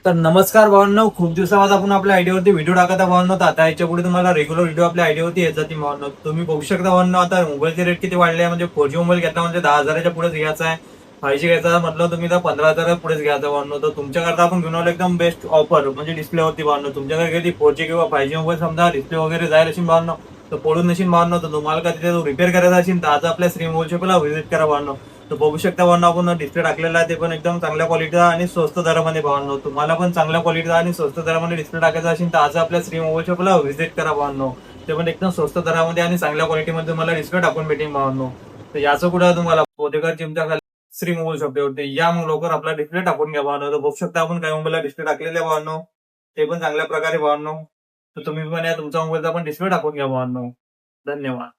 तर नमस्कार भावांनो, खूप दिवसामध्ये आपण आपल्या आयडियावरती व्हिडिओ टाकत भावांनो. तर आता याच्या पुढे तुम्हाला रेग्युलर व्हिडिओ आपल्या आयडियावरती येत जातील भावांनो. तुम्ही बघू शकता भावांनो, आता मोबाईलचे रेट किती वाढले आहे. म्हणजे 4G मोबाईल घेतला म्हणजे 10,000च्या पुढेच घ्यायचा आहे. 5G घ्यायचा म्हटलं तुम्ही तर 15,000 पुढेच घ्यायचा भावांनो. तर तुमच्याकरता आपण घेऊन आलो एकदम बेस्ट ऑफर, म्हणजे डिस्प्लेवरती भावांनो. तुमच्याकडे कधी 4G किंवा 5G मोबाईल समजा डिस्प्ले वगैरे जायला असेल भावांनो, तर पडून नशील भावांनो, तर तुम्हाला का तिथे रिपेअर करायचा असेल तर आज आपल्या श्री मोबाईल शॉपला व्हिजिट करा भावांनो. तर बघू शकता भावांनो, आपण डिस्प्ले टाकलेला आहे, ते पण एकदम चांगल्या क्वालिटीचा आणि स्वस्त दरामध्ये भावांनो. तुम्हाला पण चांगल्या क्वालिटीचा आणि स्वस्त दरामध्ये डिस्प्ले टाकायचा असेल तर आज आपल्या श्री मोबाईल शॉपला व्हिजिट करा भावांनो. ते पण एकदम स्वस्त दरामध्ये आणि चांगल्या क्वालिटीमध्ये तुम्हाला डिस्प्ले टाकून भेटेल भावांनो. तर याचं कुठं तुम्हाला पोतेकर जिमच्या खाली श्री मोबाईल शॉपवरती या, मग लवकर आपला डिस्प्ले टाकून घ्या भावांनो. तर बघू शकता आपण काही मोबाईलला डिस्प्ले टाकलेले आहे भावांनो, ते पण चांगल्या प्रकारे भावांनो. तर तुम्ही पण या तुमच्या मोबाईलचा पण डिस्प्ले टाकून घ्या भावांनो. धन्यवाद.